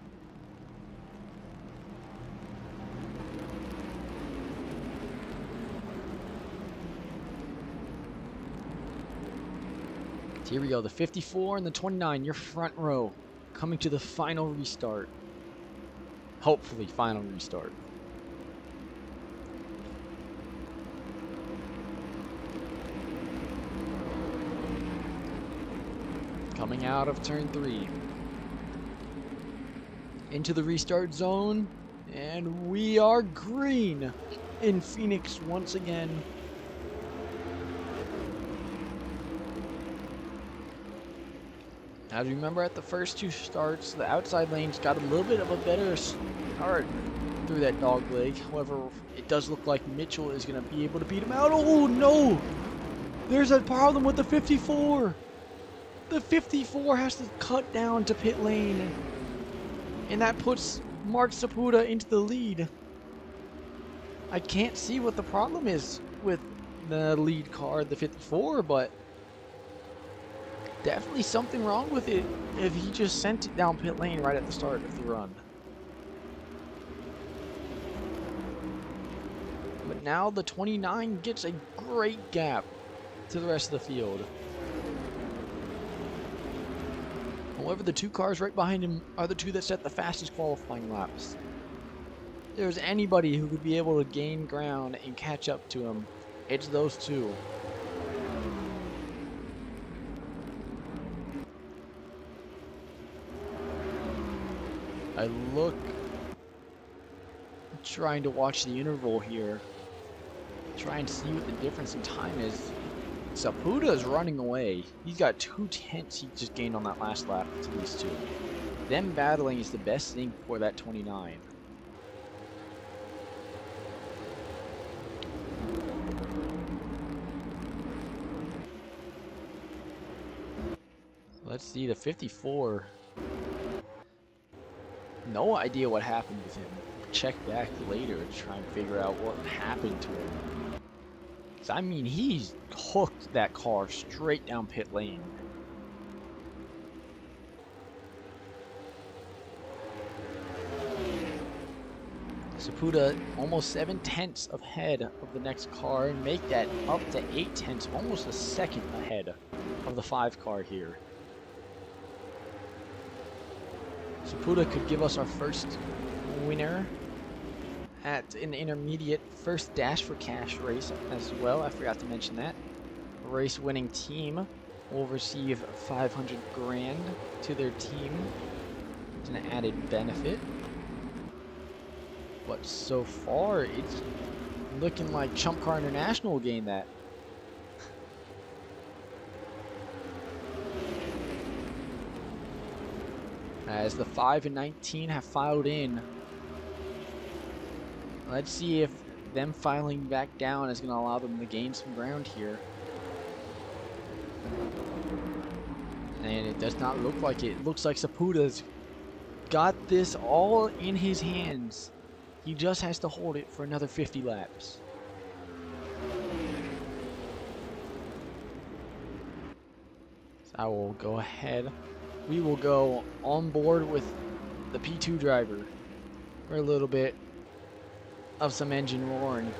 Here we go, the 54 and the 29, your front row, coming to the final restart. Hopefully, final restart. Coming out of turn 3. Into the restart zone, and we are green in Pheonix once again. As you remember, at the first 2 starts, the outside lanes got a little bit of a better start through that dog leg. However, it does look like Mitchell is going to be able to beat him out. Oh no! There's a problem with the 54! The 54 has to cut down to pit lane. And that puts Mark Saputa into the lead. I can't see what the problem is with the lead car, the 54, but definitely something wrong with it if he just sent it down pit lane right at the start of the run. But now the 29 gets a great gap to the rest of the field. However, the 2 cars right behind him are the 2 that set the fastest qualifying laps. If there's anybody who could be able to gain ground and catch up to him, it's those 2. I look, trying to watch the interval here, try and see what the difference in time is. Saputa is running away. He's got 2 tenths he just gained on that last lap to these 2. Them battling is the best thing for that 29. Let's see, the 54. No idea what happened with him. Check back later to try and figure out what happened to him. Because, I mean, he's hooked that car straight down pit lane. Saputa almost 7 tenths ahead of the next car and make that up to 8 tenths, almost a second ahead of the 5 car here. Saputa could give us our first winner at an intermediate first Dash for Cash race as well. I forgot to mention that. A race winning team will receive 500 grand to their team. It's an added benefit. But so far, it's looking like Chump Car International will gain that. As the 5 and 19 have filed in. Let's see if them filing back down is going to allow them to gain some ground here. And it does not look like it. It looks like Saputa's got this all in his hands. He just has to hold it for another 50 laps. So I will go ahead. We will go on board with the P2 driver for a little bit of some engine roaring.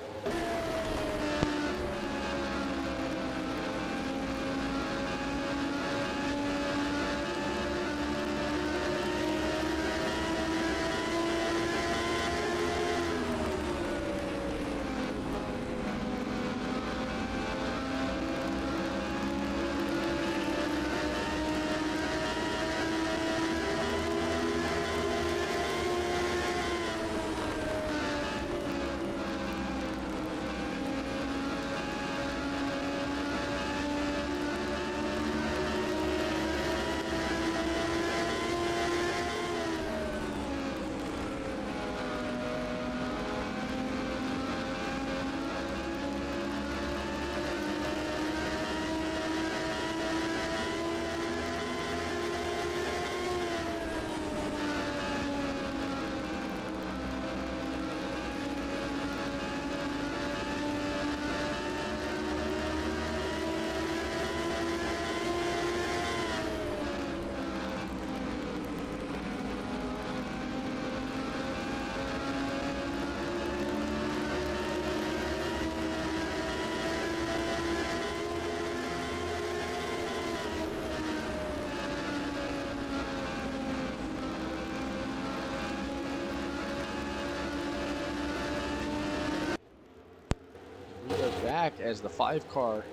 track as the 5 car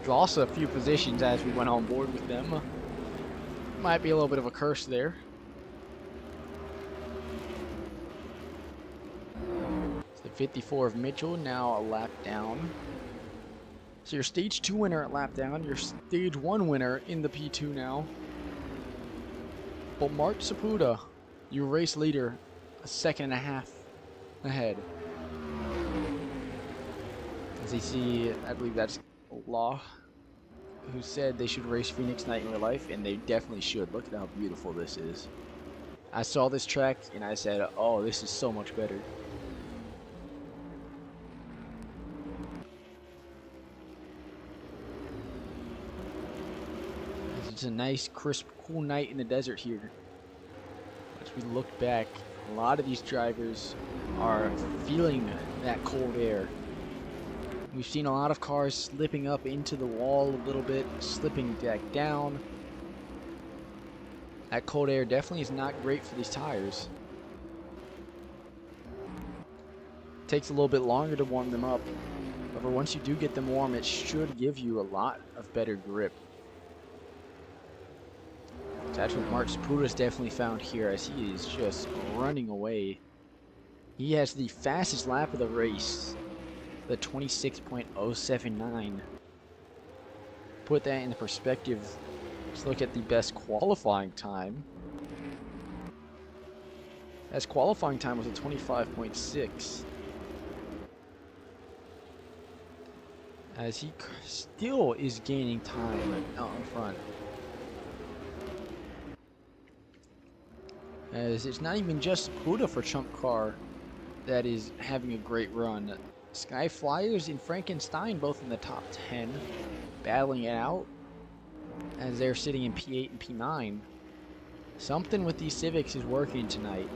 lost a few positions as we went on board with them. Might be a little bit of a curse there. It's the 54 of Mitchell, now a lap down. So your stage 2 winner at lap down, your stage 1 winner in the P2 now. But Mark Sapuda, your race leader, a second and a half ahead. As you see, I believe that's Law, who said they should race Pheonix Night in real life, and they definitely should. Look at how beautiful this is. I saw this track and I said, oh, this is so much better. It's a nice, crisp, cool night in the desert here. As we look back, a lot of these drivers are feeling that cold air. We've seen a lot of cars slipping up into the wall a little bit, slipping back down. That cold air definitely is not great for these tires. Takes a little bit longer to warm them up. However, once you do get them warm, it should give you a lot of better grip. That's what Mark Sapuda has definitely found here, as he is just running away. He has the fastest lap of the race, the 26.079. Put that into perspective, let's look at the best qualifying time. As qualifying time was a 25.6. As he still is gaining time out in front. As it's not even just Sapuda for Chump Car that is having a great run. Sky Flyers and Frankenstein both in the top 10, battling it out as they're sitting in P8 and P9. Something with these Civics is working tonight.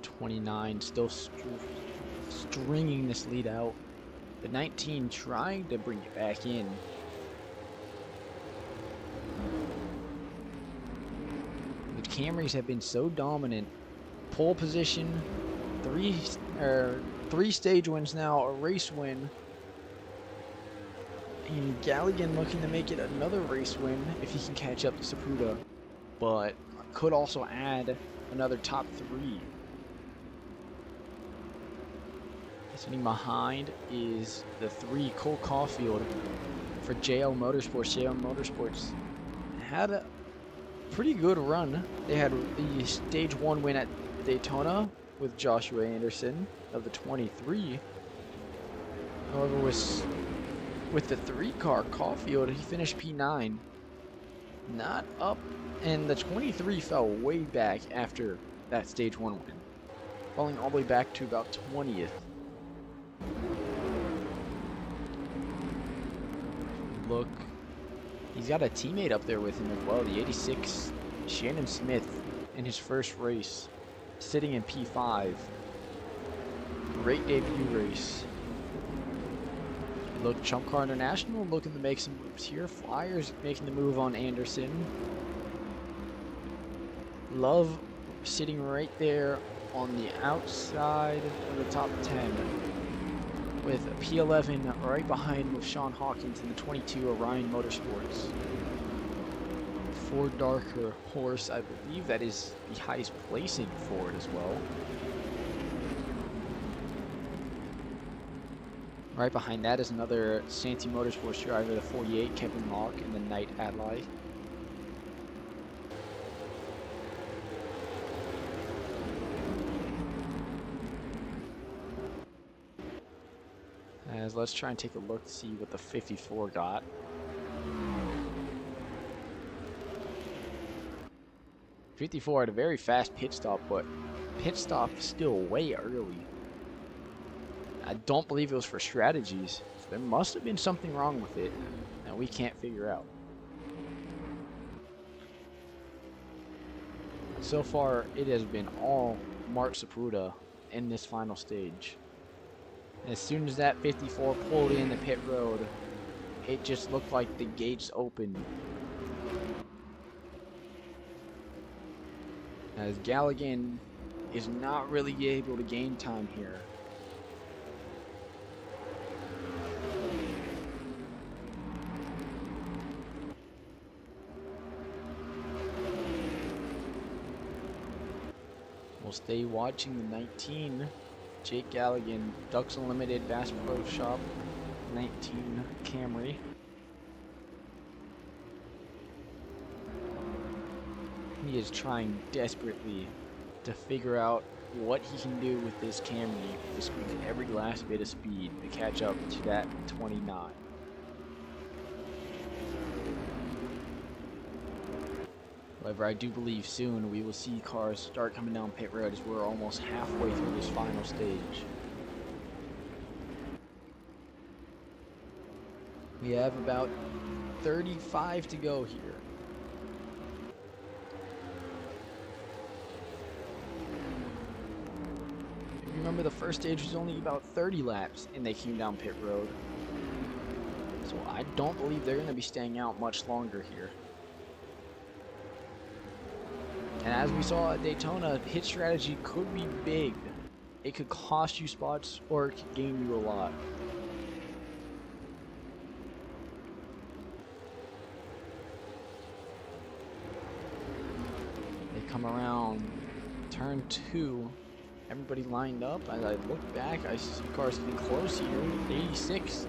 '29 still stringing this lead out. The 19 trying to bring it back in. The Camrys have been so dominant. Pole position, three stage wins now, a race win. And Galligan looking to make it another race win if he can catch up to Sapuda. But could also add another top 3. Sitting behind is the 3 Cole Caulfield for JL Motorsports. JL Motorsports had a pretty good run. They had the stage 1 win at Daytona with Joshua Anderson of the 23. However, with the 3 car Caulfield, he finished P9. Not up, and the 23 fell way back after that stage 1 win, falling all the way back to about 20th. Look, he's got a teammate up there with him as well, the 86 Shannon Smith in his first race, sitting in P5. Great debut race. Look, Chump Car International looking to make some moves here. Flyers making the move on Anderson. Love sitting right there on the outside of the top 10. With P11 right behind with Sean Hawkins in the 22 Orion Motorsports. Ford Darker Horse, I believe that is the highest placing Ford as well. Right behind that is another Santee Motorsports driver, the 48 Kevin Locke in the Knight Adlai. As let's try and take a look to see what the 54 got. '54 had a very fast pit stop, but pit stop still way early. I don't believe it was for strategies. So there must have been something wrong with it that we can't figure out. So far, it has been all Mark Sapuda in this final stage. As soon as that 54 pulled in the pit road, it just looked like the gates opened. as Galligan is not really able to gain time here. We'll stay watching the 19. Jake Galligan, Ducks Unlimited Bass Pro Shop 19 Camry. He is trying desperately to figure out what he can do with this Camry to squeeze every last bit of speed to catch up to that 29. However, I do believe soon we will see cars start coming down pit road as we're almost halfway through this final stage. We have about 35 to go here. Remember, the first stage was only about 30 laps and they came down pit road. So I don't believe they're going to be staying out much longer here. And as we saw at Daytona, hit strategy could be big. It could cost you spots or it could gain you a lot. They come around turn 2. Everybody lined up. As I look back, I see cars getting close here. 86.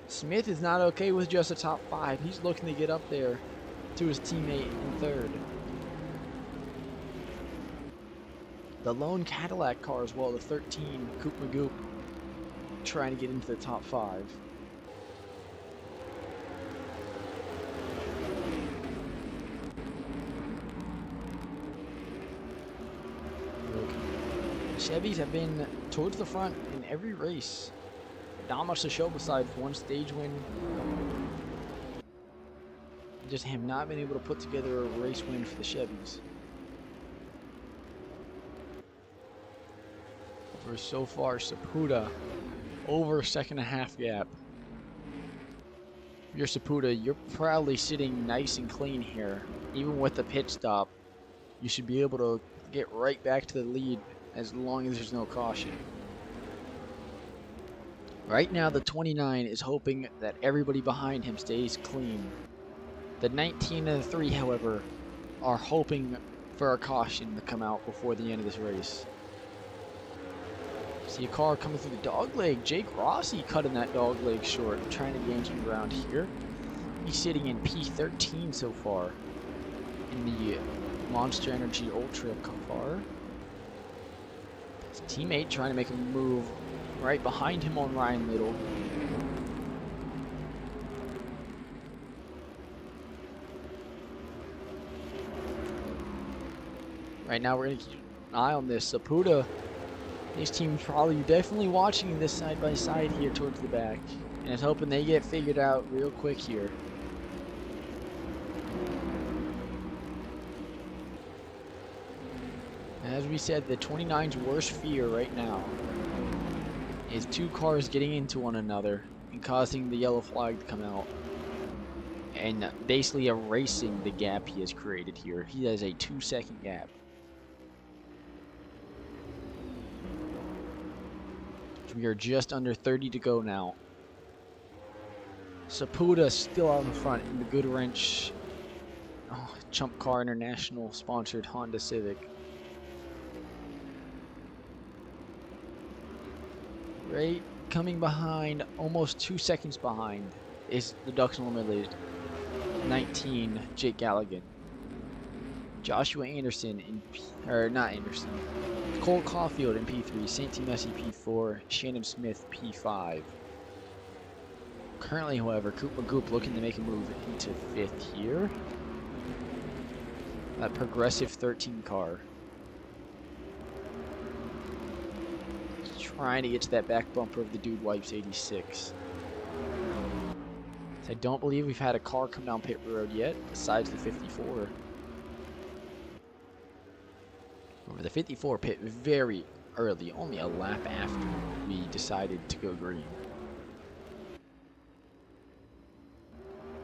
Smith is not okay with just a top 5. He's looking to get up there to his teammate in 3rd. The lone Cadillac car as well, the 13 Coupe Magoop, trying to get into the top 5. Chevys have been towards the front in every race. Not much to show besides one stage win. Just have not been able to put together a race win for the Chevys. For so far, Saputa over a 2.5 gap. If you're Saputa, you're probably sitting nice and clean here. Even with the pit stop, you should be able to get right back to the lead as long as there's no caution. Right now, the 29 is hoping that everybody behind him stays clean. The 19 and the 3, however, are hoping for a caution to come out before the end of this race. See a car coming through the dogleg. Jake Rossi cutting that dogleg short, trying to gain some ground here. He's sitting in P13 so far in the Monster Energy Ultra car. His teammate trying to make a move right behind him on Ryan Little. Right now we're going to keep an eye on this. Saputa, his team's probably definitely watching this side by side here towards the back. And is hoping they get figured out real quick here. As we said, the 29's worst fear right now is 2 cars getting into one another and causing the yellow flag to come out. And basically erasing the gap he has created here. He has a 2-second gap. We are just under 30 to go now. Saputa still out in front in the Good Wrench Chump Car International sponsored Honda Civic. Right coming behind, almost 2 seconds behind, is the Ducks Unlimited 19 Jake Galligan. Joshua Anderson Cole Caulfield in P3, Santi Messi P4, Shannon Smith P5. Currently, however, Coupe Magoop looking to make a move into 5th here. That progressive 13 car. Trying to get to that back bumper of the Dude Wipes 86. So I don't believe we've had a car come down pit road yet, besides the 54. Over the 54 pit very early, only a lap after we decided to go green.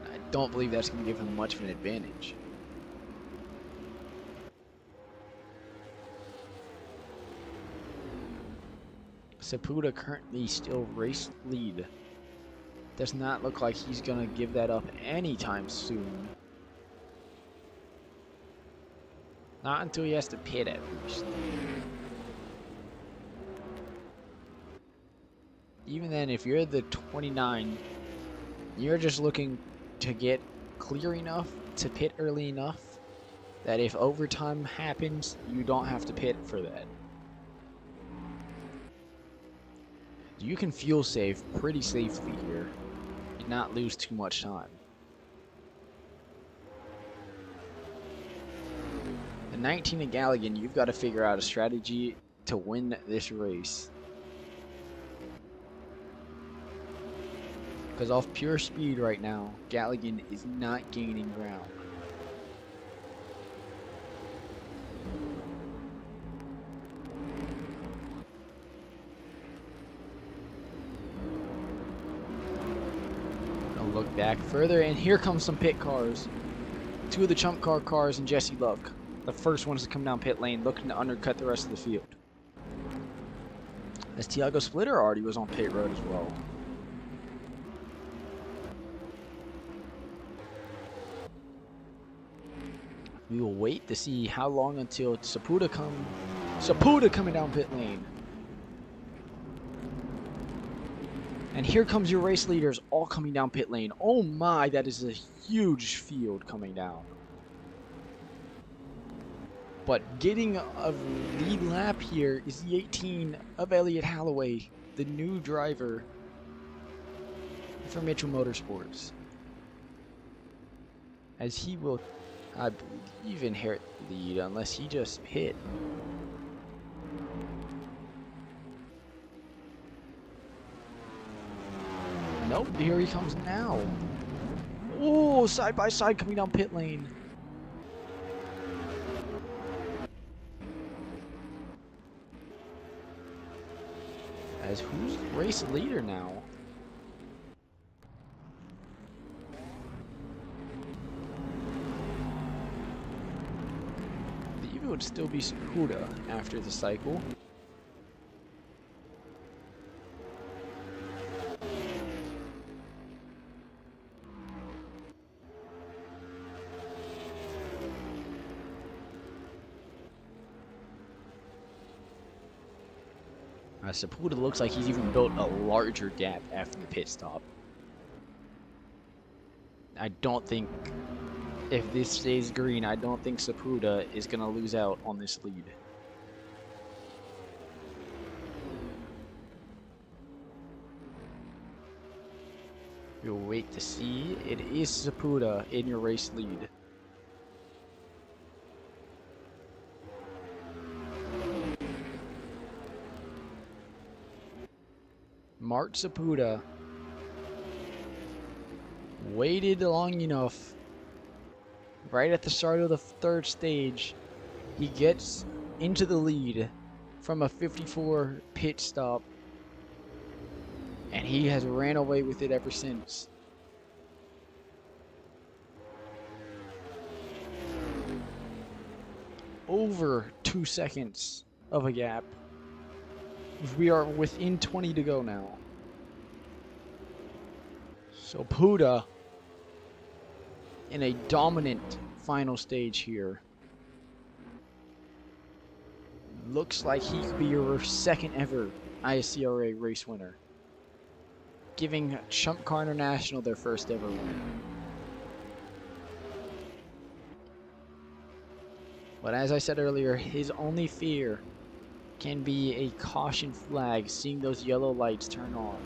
I don't believe that's going to give him much of an advantage. Saputo currently still race lead. Does not look like he's gonna give that up anytime soon. Not until he has to pit at least. Even then, if you're the 29, you're just looking to get clear enough to pit early enough that if overtime happens, you don't have to pit for that. You can fuel save pretty safely here and not lose too much time. The 19 at Galligan, you've got to figure out a strategy to win this race. Because off pure speed right now, Galligan is not gaining ground. I'll look back further, and here comes some pit cars. Two of the Chump Car cars and Jesse Luck. The first ones to come down pit lane, looking to undercut the rest of the field. As Tiago Splitter already was on pit road as well. We will wait to see how long until Saputo coming down pit lane. And here comes your race leaders all coming down pit lane. Oh my, that is a huge field coming down. But getting a lead lap here is the 18 of Elliott Holloway, the new driver for Mitchell Motorsports. As he will, I believe, inherit the lead unless he just pit. Nope, here he comes now. Oh, side by side coming down pit lane. As who's race leader now? I believe it would still be Saputo after the cycle. Saputo looks like he's even built a larger gap after the pit stop. I don't think, if this stays green, I don't think Saputo is going to lose out on this lead. You'll wait to see. It is Saputo in your race lead. Mark Saputo waited long enough. Right at the start of the third stage, he gets into the lead from a 54 pit stop, and he has ran away with it ever since. Over 2 seconds of a gap. We are within 20 to go now. So Puda in a dominant final stage here. Looks like he could be your second ever ISCRA race winner, giving Chump Car International their first ever win. But as I said earlier, his only fear can be a caution flag, seeing those yellow lights turn on.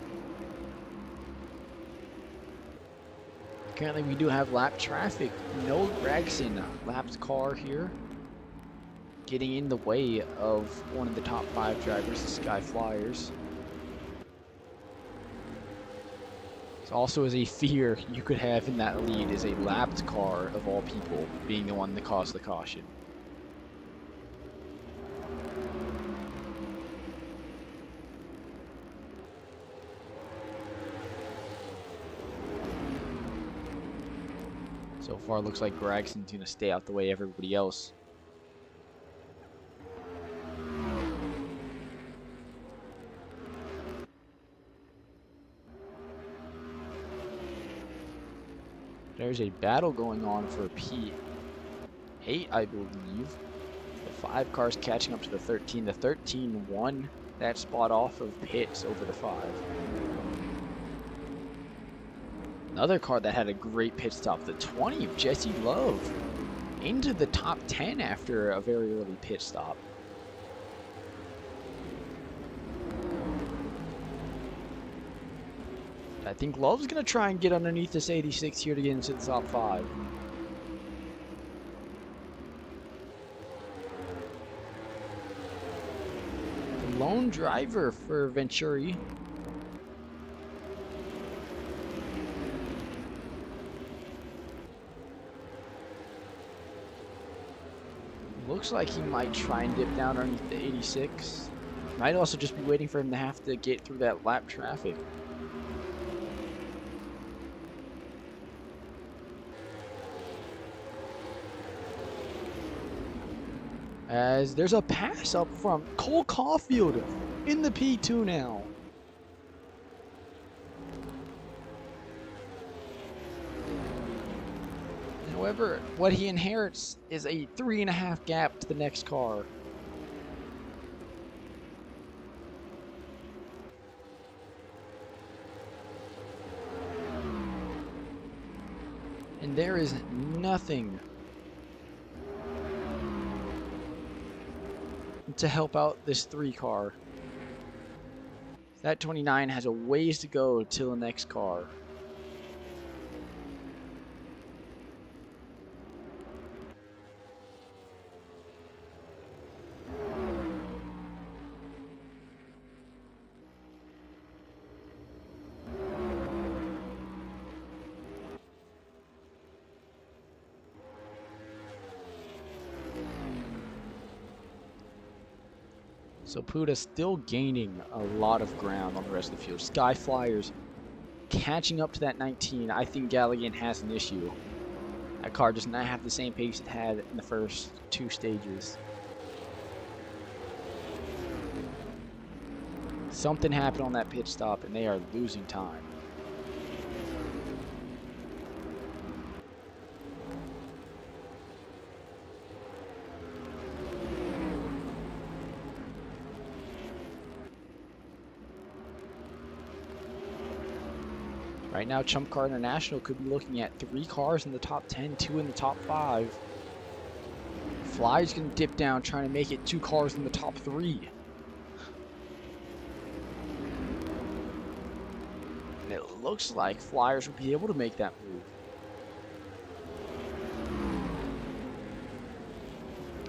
Currently we do have lap traffic. No Gregson lapped car here, getting in the way of one of the top 5 drivers, the Sky Flyers. So also as a fear you could have in that lead is a lapped car of all people being the one that caused the caution. So far, looks like Gregson's going to stay out the way of everybody else. There's a battle going on for P8, I believe. The 5 cars catching up to the 13. The 13 won that spot off of Pitts over the 5. Another car that had a great pit stop, the 20 of Jesse Love, into the top 10 after a very early pit stop. I think Love's going to try and get underneath this 86 here to get into the top 5. The lone driver for Venturi. Looks like he might try and dip down underneath the 86. Might also just be waiting for him to have to get through that lap traffic. As there's a pass up from Cole Caulfield in the P2 now. However, what he inherits is a 3.5 gap to the next car. And there is nothing to help out this 3 car. That 29 has a ways to go till the next car. So Puda still gaining a lot of ground on the rest of the field. Sky Flyers catching up to that 19. I think Galligan has an issue. That car does not have the same pace it had in the first 2 stages. Something happened on that pit stop and they are losing time. Right now, Chump Car International could be looking at 3 cars in the top 10, 2 in the top 5. Fly's going to dip down, trying to make it 2 cars in the top 3. And it looks like Flyers will be able to make that move.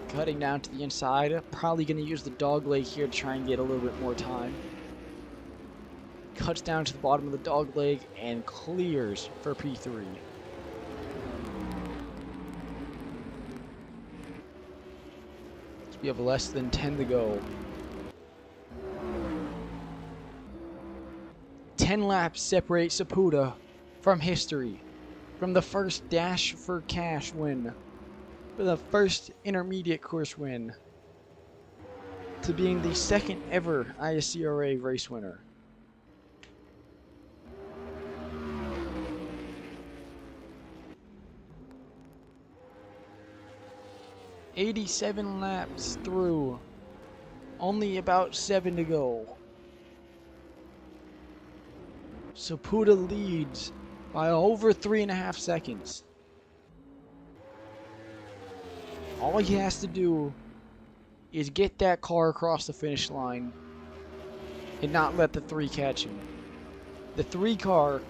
Cutting down to the inside, probably going to use the dog leg here to try and get a little bit more time. Cuts down to the bottom of the dog leg and clears for P3. So we have less than 10 to go. 10 laps separate Saputo from history, from the first Dash for Cash win, for the first intermediate course win, to being the second ever ISCRA race winner. "87 laps through, only about 7 to go. Saputo leads by over 3.5 seconds. All he has to do is get that car across the finish line and not let the 3 catch him. The 3 car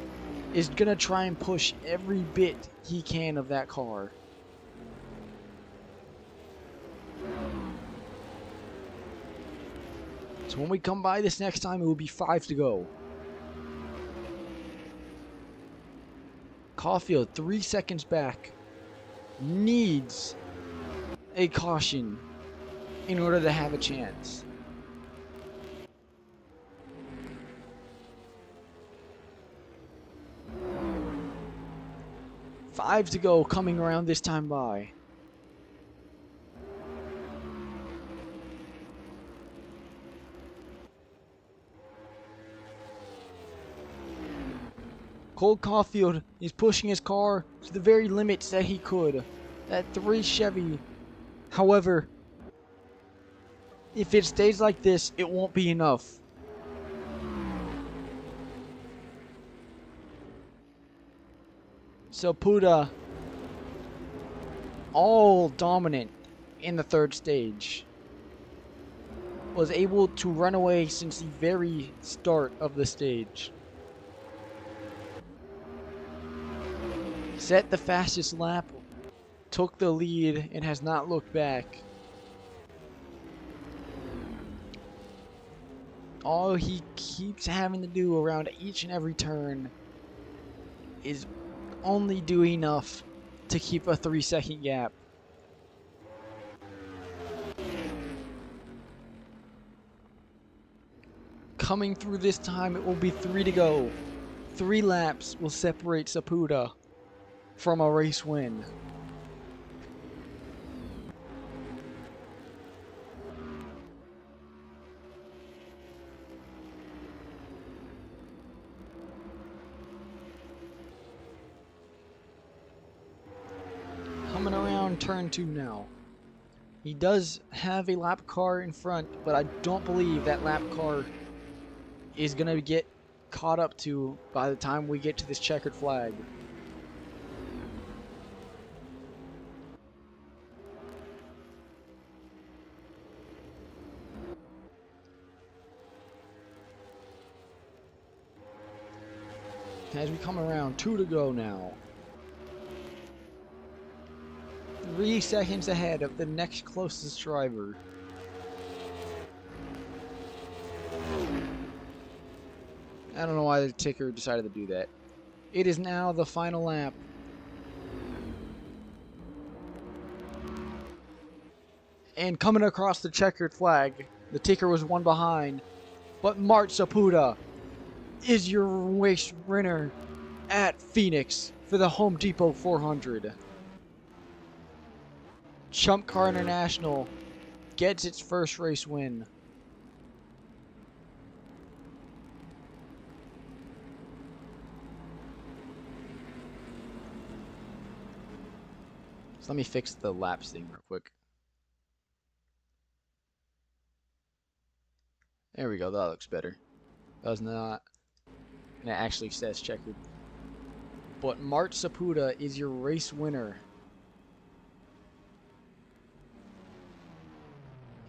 is going to try and push every bit he can of that car. So when we come by this next time, it will be 5 to go. Caulfield, 3 seconds back, needs a caution in order to have a chance. Five to go, coming around this time by. Cole Caulfield is pushing his car to the very limits that he could. That 3 Chevy. However, if it stays like this, it won't be enough. So Puda, all dominant in the third stage, was able to run away since the very start of the stage. Set the fastest lap, took the lead, and has not looked back. All he keeps having to do around each and every turn is only do enough to keep a 3-second gap. Coming through this time, it will be 3 to go. 3 laps will separate Sapuda from a race win. Coming around turn 2 now. He does have a lap car in front, but I don't believe that lap car is going to get caught up to by the time we get to this checkered flag. As we come around, 2 to go now. 3 seconds ahead of the next closest driver. I don't know why the ticker decided to do that. It is now the final lap. And coming across the checkered flag, the ticker was one behind, but Mart Sapuda is your race winner at Pheonix for the Home Depot 400. Chump Car International gets its first race win. So let me fix the laps thing real quick. There we go, that looks better. That was not, and it actually says checkered. But Mart Sapuda is your race winner.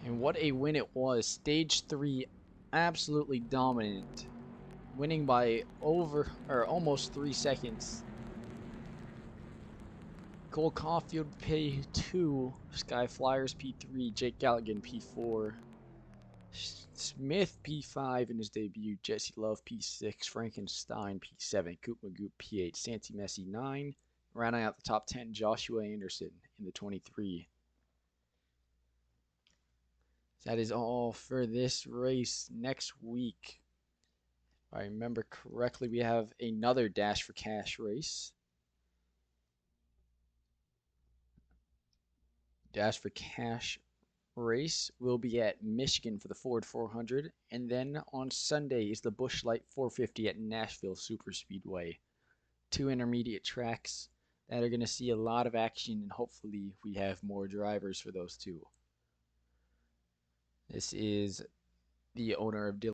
And what a win it was. Stage 3, absolutely dominant. Winning by almost 3 seconds. Cole Caulfield P2, Sky Flyers P3, Jake Galligan P4, Smith P5 in his debut, Jesse Love P6, Frankenstein P7, Coop Magoo P8, Santi Messi 9, rounding out the top 10, Joshua Anderson in the 23. That is all for this race. Next week, if I remember correctly, we have another Dash for Cash race. Dash for Cash race will be at Michigan for the Ford 400, and then on Sunday is the Busch Light 450 at Nashville Superspeedway. 2 intermediate tracks that are going to see a lot of action, and hopefully we have more drivers for those 2. This is the owner of